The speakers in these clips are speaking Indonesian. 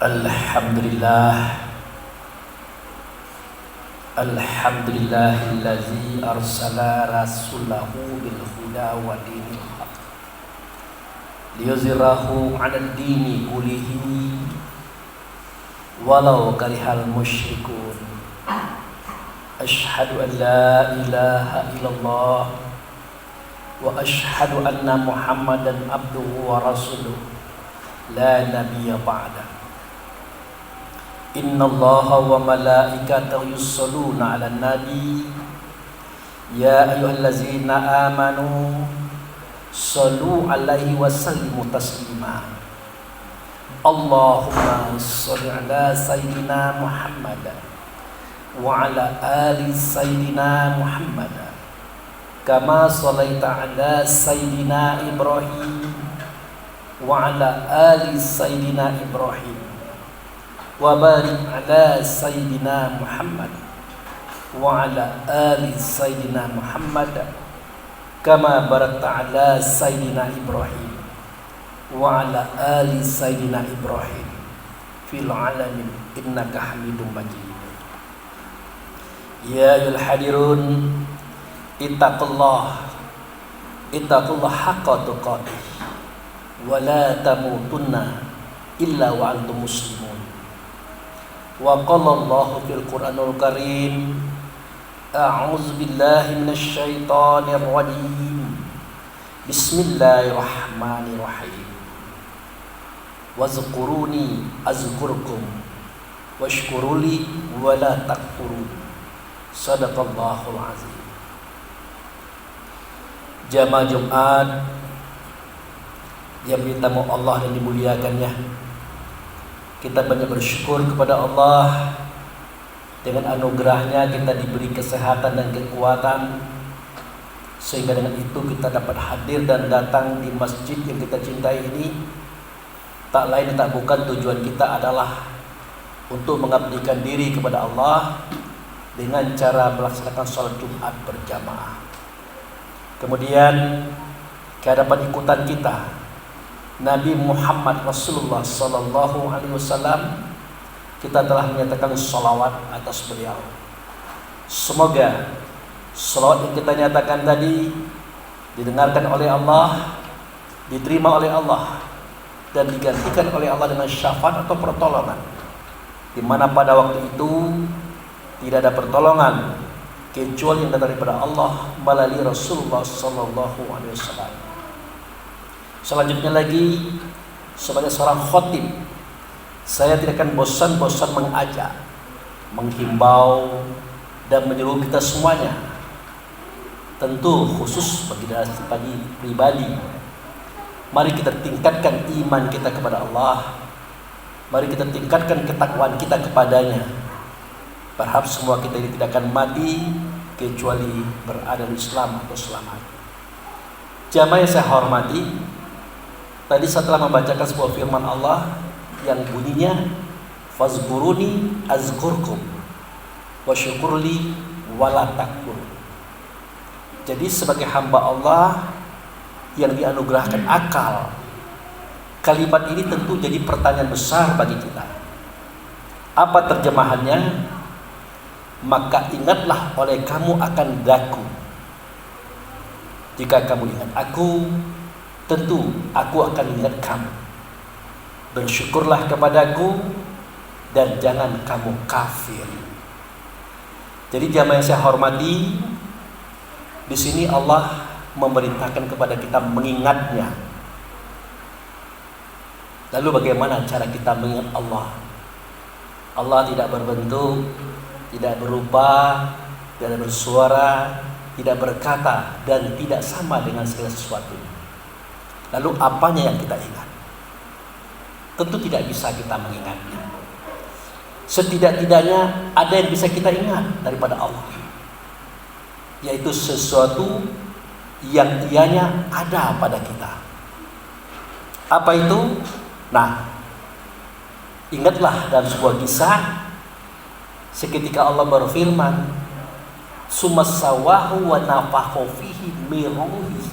Alhamdulillah. Alhamdulillahillazi arsala rasulahu bil huda wa dinil haq liyuzhirahu 'alad dini kullihi walau karihal musyrikun. Asyhadu an la ilaha illallah wa asyhadu anna Muhammadan abduhu wa rasuluh la nabiyya ba'da. Innallaha wa malaikatahu yusholluna 'alan nabi ya ayyuhallazina amanu shallu 'alaihi wa sallimu taslima. Allahumma shalli 'ala sayyidina Muhammad wa 'ala ali sayyidina Muhammad kama shallaita 'ala sayyidina Ibrahim wa 'ala ali sayyidina Ibrahim wa barik ala sayyidina Muhammad wa ala ali sayyidina Muhammad kama barakta ala sayyidina Ibrahim wa ala ali sayyidina Ibrahim fil alamin innaka Hamidum Majid. Ya ayyuhal hadirun ittaqullah haqqa tuqatih wa la tamutunna illa wa antum muslimun. Wa qala Allahu fil Qur'anil Karim a'udzu billahi minasy syaithanir rajim. Bismillahirrahmanirrahim. Wazkuruni azkurkum washkuruli wa la takfurun. Shadaqallahul azim. Jamaah Jumat yang ditamu Allah dan dimuliakannya, kita banyak bersyukur kepada Allah. Dengan anugerahnya kita diberi kesehatan dan kekuatan, sehingga dengan itu kita dapat hadir dan datang di masjid yang kita cintai ini. Tak lain tak bukan tujuan kita adalah untuk mengabdikan diri kepada Allah dengan cara melaksanakan sholat Jumat berjamaah. Kemudian kehadapan ikutan kita Nabi Muhammad Rasulullah Sallallahu Alaihi Wasallam, kita telah menyatakan sholawat atas beliau. Semoga sholawat yang kita nyatakan tadi didengarkan oleh Allah, diterima oleh Allah, dan digantikan oleh Allah dengan syafaat atau pertolongan, di mana pada waktu itu tidak ada pertolongan kecuali yang datang daripada Allah melalui Rasulullah Sallallahu Alaihi Wasallam. Selanjutnya lagi, sebagai seorang khatib, saya tidak akan bosan-bosan mengajak, menghimbau, dan menyuruh kita semuanya, tentu khusus bagi pribadi, mari kita tingkatkan iman kita kepada Allah, mari kita tingkatkan ketakwaan kita kepadanya. Berharap semua kita ini tidak akan mati kecuali berada di Islam atau selamat. Jamaah yang saya hormati, tadi setelah membacakan sebuah firman Allah yang bunyinya fazkuruni azkurkum wasyukurli wala takfur. Jadi sebagai hamba Allah yang dianugerahkan akal, kalimat ini tentu jadi pertanyaan besar bagi kita. Apa terjemahannya? Maka ingatlah oleh kamu akan daku. Jika kamu ingat aku, tentu aku akan ingat kamu. Bersyukurlah kepadaku dan jangan kamu kafir. Jadi jamaah yang saya hormati, di sini Allah memerintahkan kepada kita mengingatnya. Lalu bagaimana cara kita mengingat Allah? Allah tidak berbentuk, tidak berupa, tidak bersuara, tidak berkata, dan tidak sama dengan segala sesuatu. Lalu apanya yang kita ingat? Tentu tidak bisa kita mengingatnya. Setidak-tidaknya ada yang bisa kita ingat daripada Allah, yaitu sesuatu yang ianya ada pada kita. Apa itu? Nah, ingatlah dalam sebuah kisah, seketika Allah berfirman, "Sumasawahu wa nafakhu fihi min ruhi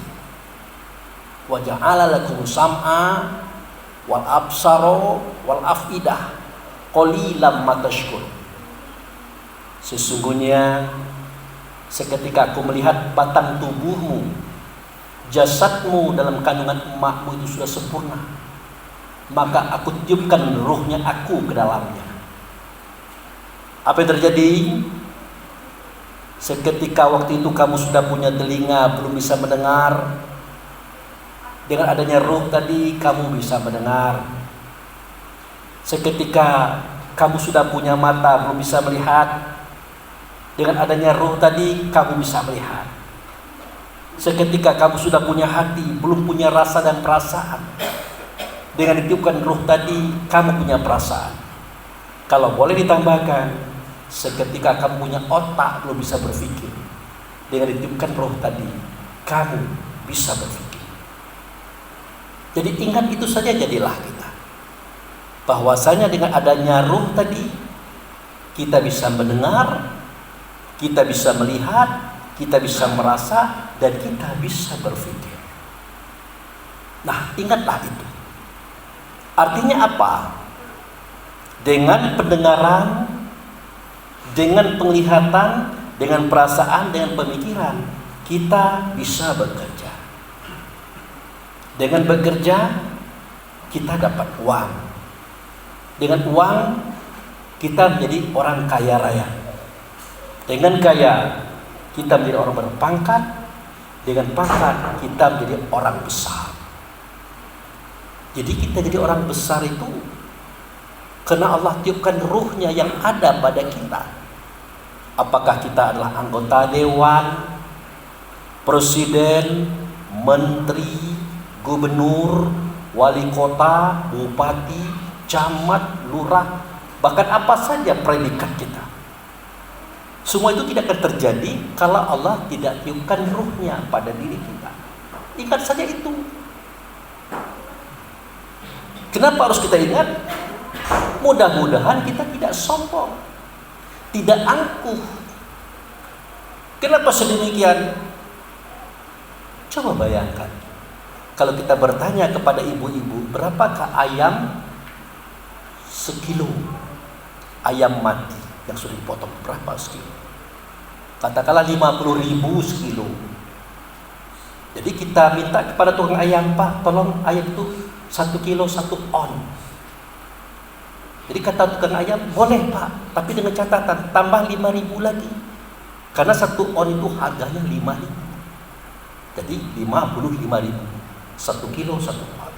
wa ja'ala lakum sam'a wal absara wal afidah qalilan ma tashkur. Sesungguhnya seketika aku melihat batang tubuhmu, jasadmu dalam kandungan emakmu itu sudah sempurna, maka aku tiupkan ruhnya aku ke dalamnya. Apa yang terjadi? Seketika waktu itu kamu sudah punya telinga, belum bisa mendengar. Dengan adanya ruh tadi kamu bisa mendengar. Seketika kamu sudah punya mata, belum bisa melihat. Dengan adanya ruh tadi kamu bisa melihat. Seketika kamu sudah punya hati, belum punya rasa dan perasaan. Dengan ditiupkan ruh tadi kamu punya perasaan. Kalau boleh ditambahkan, seketika kamu punya otak, belum bisa berpikir. Dengan ditiupkan ruh tadi kamu bisa berpikir. Jadi ingat itu saja, jadilah kita. Bahwasanya dengan adanya ruh tadi kita bisa mendengar, kita bisa melihat, kita bisa merasa, dan kita bisa berpikir. Nah, ingatlah itu. Artinya apa? Dengan pendengaran, dengan penglihatan, dengan perasaan, dengan pemikiran, kita bisa bekerja. Dengan bekerja, kita dapat uang. Dengan uang, kita menjadi orang kaya raya. Dengan kaya, kita menjadi orang berpangkat. Dengan pangkat, kita menjadi orang besar. Jadi kita jadi orang besar itu karena Allah tiupkan ruhnya yang ada pada kita. Apakah kita adalah anggota dewan, presiden, menteri, gubernur, wali kota, bupati, camat, lurah, bahkan apa saja predikat kita. Semua itu tidak akan terjadi kalau Allah tidak tiupkan ruhnya pada diri kita. Ingat saja itu. Kenapa harus kita ingat? Mudah-mudahan kita tidak sombong, tidak angkuh. Kenapa sedemikian? Coba bayangkan, kalau kita bertanya kepada ibu-ibu, berapakah ayam sekilo? Ayam mati yang sudah dipotong, berapa sekilo? Katakanlah 50.000 sekilo. Jadi kita minta kepada tukang ayam, Pak, tolong ayam itu 1 kilo 1 on. Jadi kata tukang ayam, boleh Pak, tapi dengan catatan tambah 5.000 lagi. Karena 1 on itu harganya 5.000. Jadi 55.000. 1 kilo 1 on.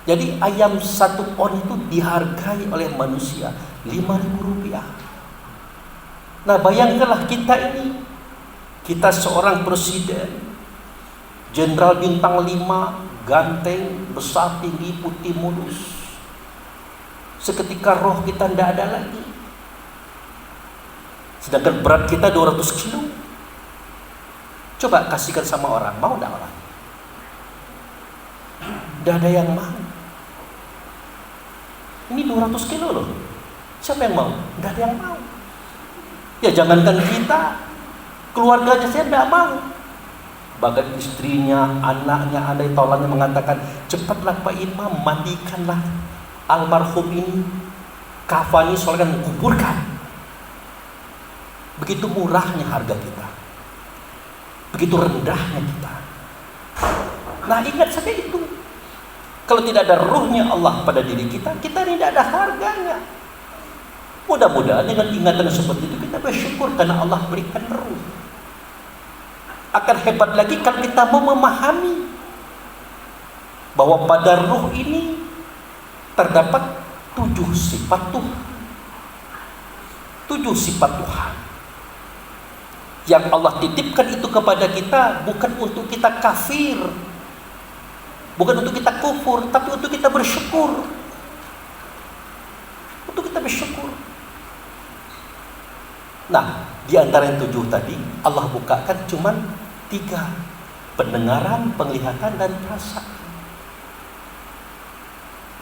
Jadi ayam 1 on itu dihargai oleh manusia 5.000 rupiah. Nah, bayangkanlah kita ini, kita seorang presiden, jenderal bintang 5, ganteng, besar, tinggi, putih, mulus. Seketika roh kita tidak ada lagi. Sedangkan berat kita 200 kilo. Coba kasihkan sama orang, mau tidak orang? Tidak ada yang mau. Ini 200 kilo loh. Siapa yang mau? Tidak ada yang mau. Ya jangankan kita, keluarganya saya tidak mau. Bahkan istrinya, anaknya, andai taulannya mengatakan, cepatlah Pak Imam, mandikanlah almarhum ini, kafani, soalkan, kuburkan. Begitu murahnya harga kita, begitu rendahnya kita. Nah, ingat saja itu. Kalau tidak ada ruhnya Allah pada diri kita, kita tidak ada harganya. Mudah-mudahan dengan ingatan seperti itu kita bersyukur karena Allah berikan ruh. Akan hebat lagi kalau kita mau memahami bahwa pada ruh ini terdapat 7 sifat Tuhan. 7 sifat Tuhan yang Allah titipkan itu kepada kita, bukan untuk kita kafir, bukan untuk kita kufur, tapi untuk kita bersyukur. Untuk kita bersyukur. Nah, di antara yang 7 tadi Allah bukakan cuman 3: pendengaran, penglihatan, dan perasaan.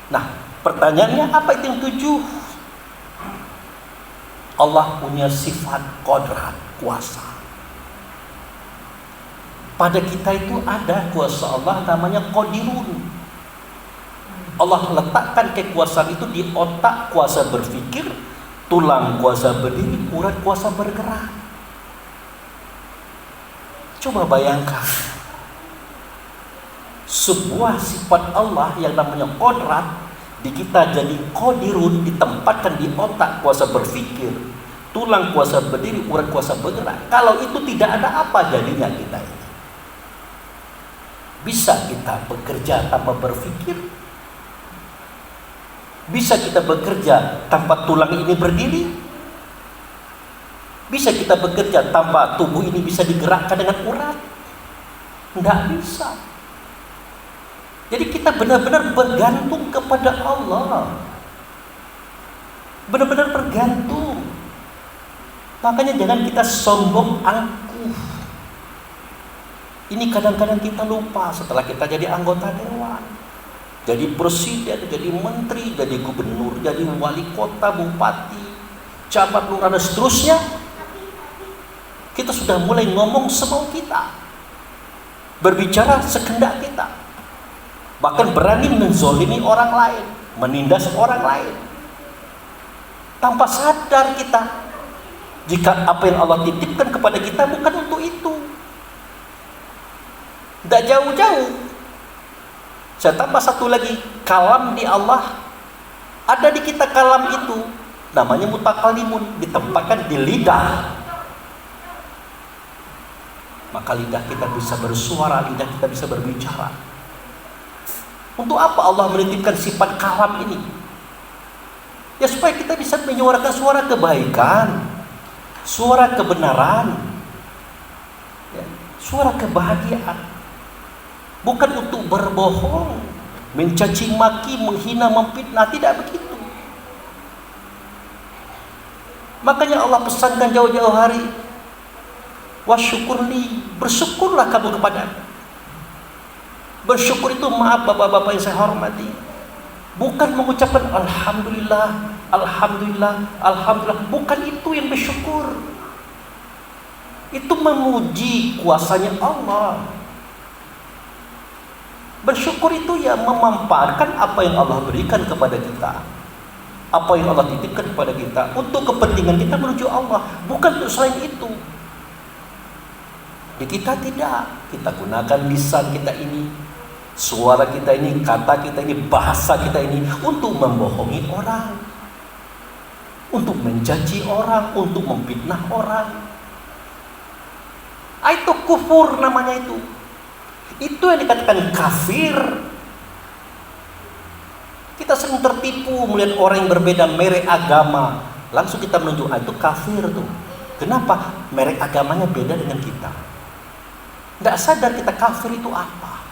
Nah, pertanyaannya apa itu yang 7? Allah punya sifat qadrat, kuasa. Pada kita itu ada kuasa Allah namanya qadirun. Allah letakkan kekuasaan itu di otak kuasa berpikir, tulang kuasa berdiri, urat kuasa bergerak. Coba bayangkan, sebuah sifat Allah yang namanya qodrat di kita jadi qadirun, ditempatkan di otak kuasa berpikir, tulang kuasa berdiri, urat kuasa bergerak. Kalau itu tidak ada, apa jadinya kita ini? Bisa kita bekerja tanpa berpikir? Bisa kita bekerja tanpa tulang ini berdiri? Bisa kita bekerja tanpa tubuh ini bisa digerakkan dengan urat? Tidak bisa. Jadi kita benar-benar bergantung kepada Allah. Benar-benar bergantung. Makanya jangan kita sombong angkuh. Ini kadang-kadang kita lupa setelah kita jadi anggota dewan, jadi presiden, jadi menteri, jadi gubernur, jadi wali kota, bupati, camat, lurah, dan seterusnya. Kita sudah mulai ngomong semau kita, berbicara sekendak kita, bahkan berani menzolimi orang lain, menindas orang lain, tanpa sadar kita jika apa yang Allah titipkan kepada kita bukan untuk itu. Tidak jauh-jauh. Saya tambah satu lagi, kalam di Allah ada di kita. Kalam itu namanya mutakalimun, ditempatkan di lidah. Maka lidah kita bisa bersuara, lidah kita bisa berbicara. Untuk apa Allah menitipkan sifat kalam ini? Ya supaya kita bisa menyuarakan suara kebaikan, suara kebenaran, ya, suara kebahagiaan. Bukan untuk berbohong, mencaci maki, menghina, memfitnah, tidak begitu. Makanya Allah pesankan jauh-jauh hari, wasyukurli, bersyukurlah kamu kepadaku. Bersyukur itu, maaf bapak-bapak yang saya hormati, bukan mengucapkan alhamdulillah, alhamdulillah, alhamdulillah. Bukan itu yang bersyukur. Itu memuji kuasanya Allah. Bersyukur itu ya memanfaatkan apa yang Allah berikan kepada kita, apa yang Allah titipkan kepada kita untuk kepentingan kita menuju Allah, bukan untuk selain itu. Di kita tidak, kita gunakan lisan kita ini, suara kita ini, kata kita ini, bahasa kita ini untuk membohongi orang, untuk mencaci orang, untuk memfitnah orang. Itu kufur namanya itu. Itu yang dikatakan kafir. Kita sering tertipu melihat orang yang berbeda merek agama, langsung kita menunjuk, itu kafir tuh. Kenapa? Merek agamanya beda dengan kita. Nggak sadar kita kafir itu apa.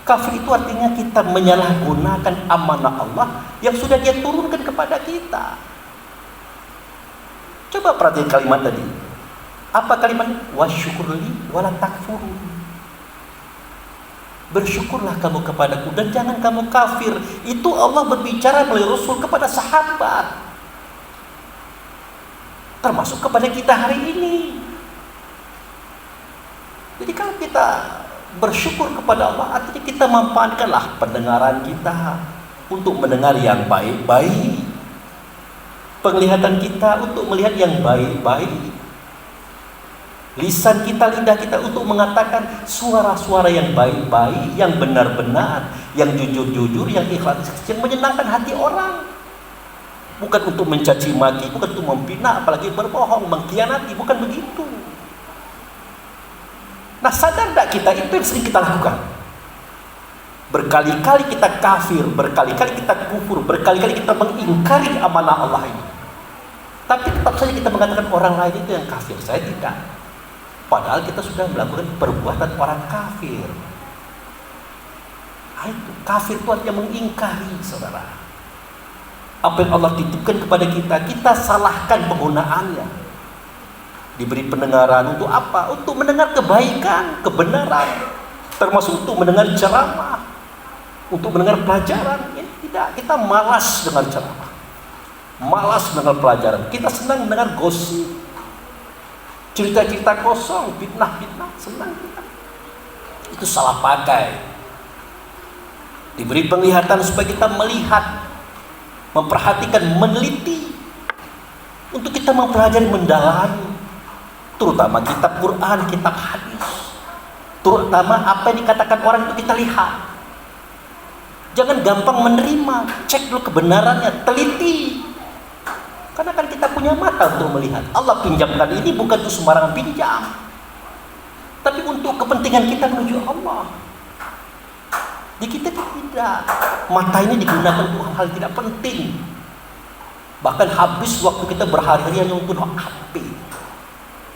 Kafir itu artinya kita menyalahgunakan amanah Allah yang sudah Dia turunkan kepada kita. Coba perhatikan kalimat tadi. Apa kalimat? Wasyukurli wala takfuru. Bersyukurlah kamu kepadaku dan jangan kamu kafir. Itu Allah berbicara melalui Rasul kepada sahabat, termasuk kepada kita hari ini. Jadi kalau kita bersyukur kepada Allah, artinya kita manfaatkanlah pendengaran kita untuk mendengar yang baik-baik, penglihatan kita untuk melihat yang baik-baik, lisan kita, lidah kita untuk mengatakan suara-suara yang baik-baik, yang benar-benar, yang jujur-jujur, yang ikhlas, yang menyenangkan hati orang. Bukan untuk mencaci maki, bukan untuk memfitnah, apalagi berbohong, mengkhianati, bukan begitu. Nah, sadar tak kita itu yang sering kita lakukan? Berkali-kali kita kafir, berkali-kali kita kufur, berkali-kali kita mengingkari amanah Allah ini. Tapi tetap saja kita mengatakan orang lain itu yang kafir, saya tidak. Padahal kita sudah melakukan perbuatan orang kafir. Itu kafir itu artinya mengingkari, saudara. Apa yang Allah titipkan kepada kita, kita salahkan penggunaannya. Diberi pendengaran untuk apa? Untuk mendengar kebaikan, kebenaran, termasuk untuk mendengar ceramah, untuk mendengar pelajaran. Ya, tidak, kita malas dengar ceramah, malas dengar pelajaran. Kita senang mendengar gosip, cerita-cerita kosong, fitnah-fitnah, senang kita. Itu salah pakai. Diberi penglihatan supaya kita melihat, memperhatikan, meneliti, untuk kita mempelajari, mendalami, terutama kitab Quran, kitab hadis, terutama apa yang dikatakan orang itu kita lihat. Jangan gampang menerima, cek dulu kebenarannya, teliti. Karena kan kita punya mata untuk melihat. Allah pinjamkan ini bukan untuk sembarangan pinjam, tapi untuk kepentingan kita menuju Allah. Di kita tidak. Mata ini digunakan untuk hal-hal tidak penting. Bahkan habis waktu kita berhari-hari hanya untuk HP.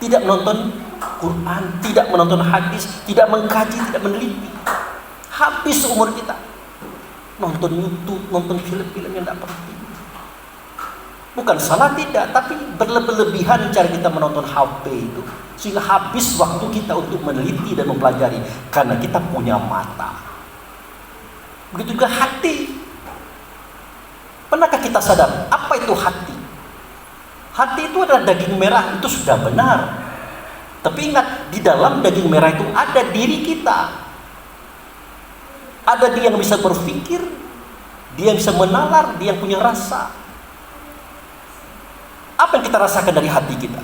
Tidak menonton Quran, tidak menonton hadis, tidak mengkaji, tidak meneliti. Habis umur kita nonton YouTube, nonton film-film yang tidak penting. Bukan salah tidak, tapi berlebihan cara kita menonton HP itu, sehingga habis waktu kita untuk meneliti dan mempelajari, karena kita punya mata. Begitu juga hati. Pernahkah kita sadar apa itu hati? Hati itu adalah daging merah, itu sudah benar. Tapi ingat, di dalam daging merah itu ada diri kita. Ada dia yang bisa berpikir, dia yang bisa menalar, dia yang punya rasa. Apa yang kita rasakan dari hati kita?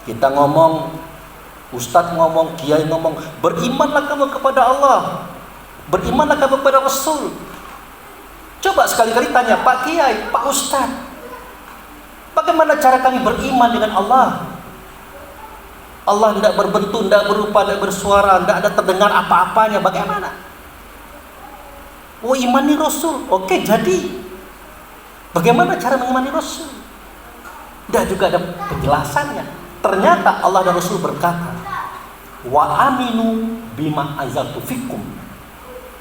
Kita ngomong, Ustadz ngomong, Kiai ngomong, berimanlah kamu kepada Allah, berimanlah kamu kepada Rasul. Coba sekali-kali tanya, Pak Kiai, Pak Ustadz, bagaimana cara kami beriman dengan Allah? Allah tidak berbentuk, tidak berupa, tidak bersuara, tidak ada terdengar apa-apanya, bagaimana? Oh, imani Rasul, oke, jadi bagaimana cara mengimani Rasul? Tidak juga ada penjelasannya. Ternyata Allah dan Rasul berkata, wa aminu bima azaltu fikum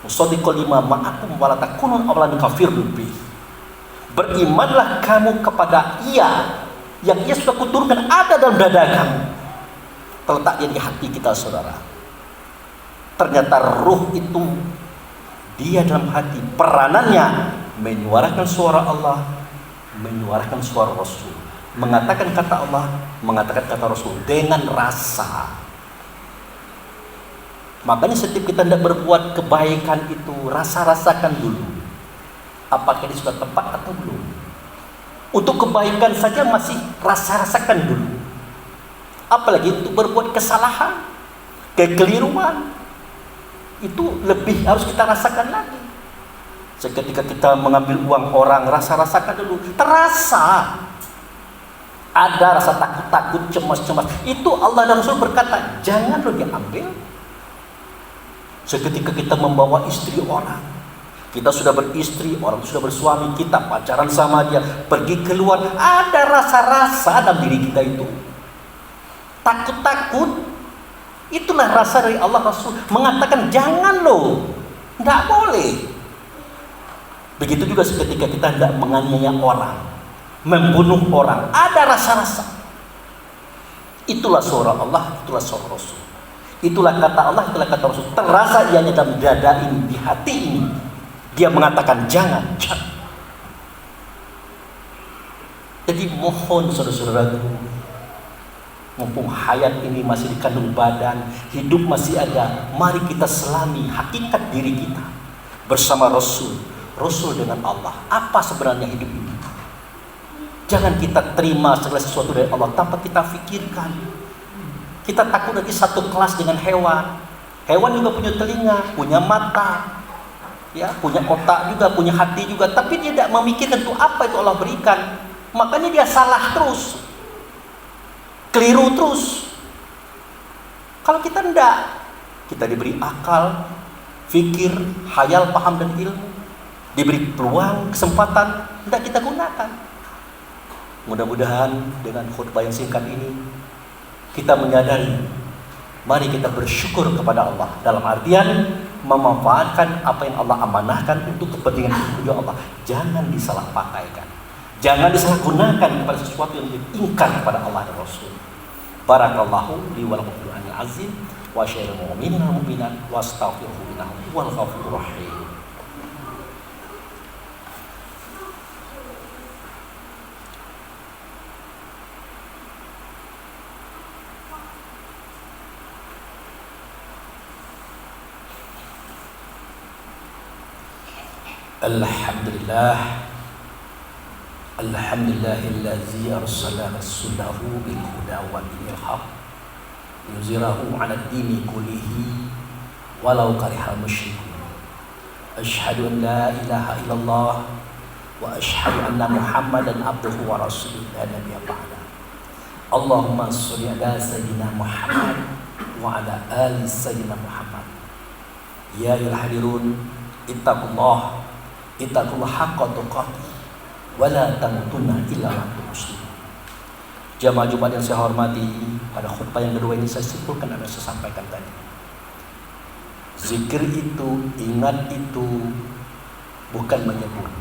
musaddiqal lima ma'akum wa la takunu awwalan kafirun bi. Berimanlah kamu kepada Ia yang Ia sudah kuturunkan ada dalam dada kamu, terletaknya di hati kita, saudara. Ternyata ruh itu dia dalam hati, peranannya menyuarakan suara Allah, menyuarakan suara Rasul, mengatakan kata Allah, mengatakan kata Rasul dengan rasa. Makanya setiap kita hendak berbuat kebaikan itu, rasa-rasakan dulu apakah ini sudah tepat atau belum. Untuk kebaikan saja masih rasa-rasakan dulu, apalagi untuk berbuat kesalahan, kekeliruan, itu lebih harus kita rasakan lagi. Seketika kita mengambil uang orang, rasa-rasakan dulu, terasa ada rasa takut-takut, cemas-cemas. Itu Allah dan Rasul berkata, jangan lo diambil. Seketika kita membawa istri orang, kita sudah beristri, orang sudah bersuami, kita pacaran sama dia, pergi keluar, ada rasa-rasa dalam diri kita itu, takut-takut. Itulah rasa dari Allah Rasul mengatakan jangan lo, tidak boleh. Begitu juga seketika kita tidak menganiaya orang, membunuh orang, ada rasa-rasa. Itulah suara Allah, itulah suara Rasul, itulah kata Allah, itulah kata Rasul. Terasa ianya dalam dada ini, di hati ini. Dia mengatakan jangan. Jadi mohon saudara-saudaraku, mumpung hayat ini masih dikandung badan, hidup masih ada, mari kita selami hakikat diri kita bersama Rasul, Rasul dengan Allah. Apa sebenarnya hidup ini? Jangan kita terima segala sesuatu dari Allah tanpa kita fikirkan. Kita takut nanti satu kelas dengan hewan. Hewan juga punya telinga, punya mata, ya, punya otak juga, punya hati juga, tapi dia tidak memikirkan itu apa itu Allah berikan. Makanya dia salah terus, keliru terus. Kalau kita tidak, kita diberi akal, fikir, hayal, paham dan ilmu, diberi peluang, kesempatan, tidak kita gunakan. Mudah-mudahan dengan khutbah yang singkat ini kita menyadari, mari kita bersyukur kepada Allah dalam artian memanfaatkan apa yang Allah amanahkan untuk kepentingan hidup Allah. Jangan disalahpakaikan, jangan disalahgunakan kepada sesuatu yang diinginkan kepada Allah dan Rasul. Barakallahu li wa lakum fil Qur'anil azim wa syaril mu'minin wal mu'minat wa astaghfiruhu innahu huwal ghafurur rahim. Alhamdulillah. Alhamdulillahillazi arsala rasulahu bil huda wa dinil haq yuzhirahu 'ala ad-dini kullihi walau karihal musyrikun. Asyhadu an la ilaha illallah wa asyhadu anna Muhammadan abduhu wa rasuluhu la nabiyya ba'da. Allahumma sholli ala sayyidina Muhammad wa ala ali sayyidina Muhammad. Ya ayyuhal hadirun, ittaqullah haqqa tuqatih wa la tamutunna illa wa antum muslimun. Jamaah Jumat yang saya hormati, pada khutbah yang kedua ini saya simpulkan apa yang saya sampaikan tadi. Zikir itu, ingat itu bukan menyebut.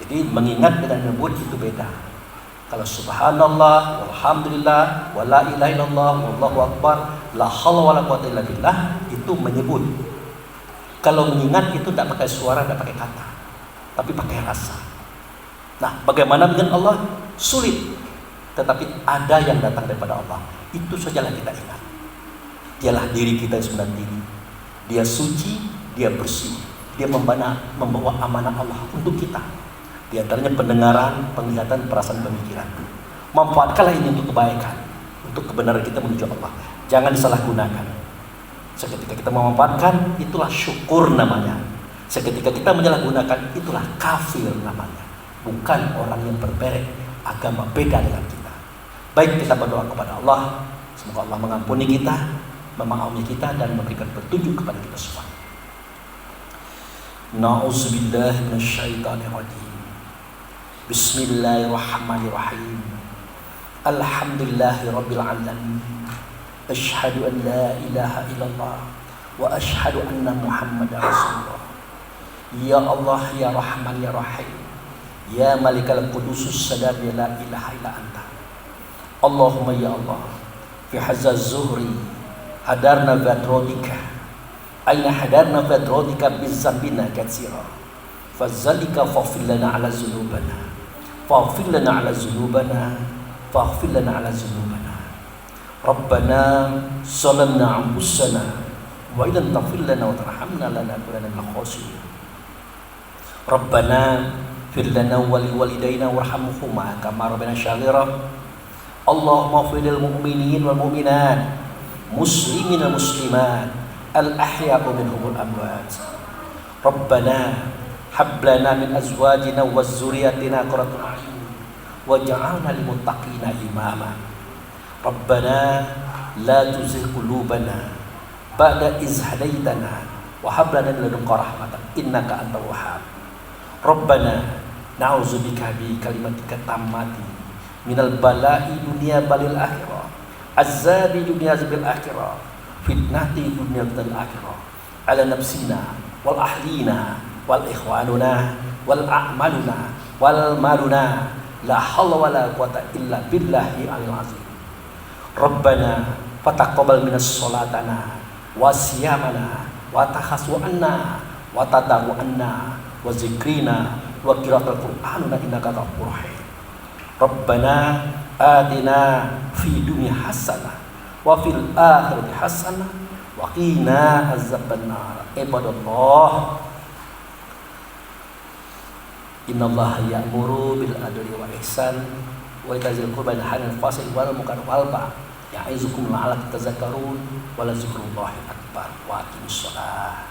Jadi mengingat dengan menyebut itu beda. Kalau subhanallah, walhamdulillah, wa la ilaha illallah, wallahu akbar, la haula wala quwwata illa billah, itu menyebut. Kalau mengingat itu tidak pakai suara, tidak pakai kata, tapi pakai rasa. Nah, bagaimana dengan Allah? Sulit. Tetapi ada yang datang daripada Allah. Itu sajalah kita ingat. Dialah diri kita yang sebenarnya diri. Dia suci, dia bersih. Dia membawa amanah Allah untuk kita. Di antaranya pendengaran, penglihatan, perasaan, pemikiran. Manfaatkanlah ini untuk kebaikan, untuk kebenaran kita menuju Allah. Jangan disalahgunakan. Seketika kita memanfaatkan, itulah syukur namanya. Seketika kita menyalahgunakan, itulah kafir namanya. Bukan orang yang berperek agama beda dengan kita. Baik, kita berdoa kepada Allah, semoga Allah mengampuni kita, memaafkan kita, dan memberikan petunjuk kepada kita semua. Na'udzubillahi minasyaitonirrajim. Bismillahirrahmanirrahim. Alhamdulillahirabbil alamin. Asyhadu an la ilaha illallah wa asyhadu anna Muhammadar Rasulullah. Ya Allah, ya Rahman, ya Rahim, ya Malikal Qudusus Salam, ya la ilaha illa anta. Allahumma ya Allah, fi hazaz zuhri hadarna badrodika, aina hadarna badrodika bizambina katsira, fazalika faghfir lana ala zunubana, faghfir lana ala zunubana, faghfir lana ala zunubana. Rabbana zalamna anfusana wa illam taghfir lana wa tarhamna lanakunanna minal khasirin. Rabbana fir lana wa liwalidayna warhamhuma kama rabbana shaghira. Allahumma fir lil mu'minin wal mu'minat, muslimin wal muslimat, al ahya'u minhum wal amwat. Rabbana hab lana min azwajina wa dzurriyyatina qurrata a'yun waj'alna lil muttaqina imama. Rabbana la tuzigh qulubana ba'da idh hadaytana wa hab lana min ladunka rahmatan innaka antal wahhab. Rabbana na'udzubika bi kalimatika tammati minal bala'i dunya balil akhirah, azabi dunya zabil akhirah, fitnati dunya zabil akhirah, ala nafsina wal ahlina wal ikhwanuna wal a'maluna wal maluna, la hawla wala quwata illa billahi alil azim. Rabbana fataqabbal minas sholatana wa siyamana wa takhasu anna wa tadawu anna wa zikrina wa qiraatul qur'anuna innaka ghafurur rahim. Rabbana atina fid dunya hasanah wa fil akhirati hasanah wa qina azabannar. Ibadallah, innallaha ya'muru bil adli wal ihsan wa ita'i dzil qurba wa yanha 'anil fahsya'i wal munkari wal baghi ya'izukum la'allakum tadhakkarun wa la dzikrullahi akbar wa aqimus shalah.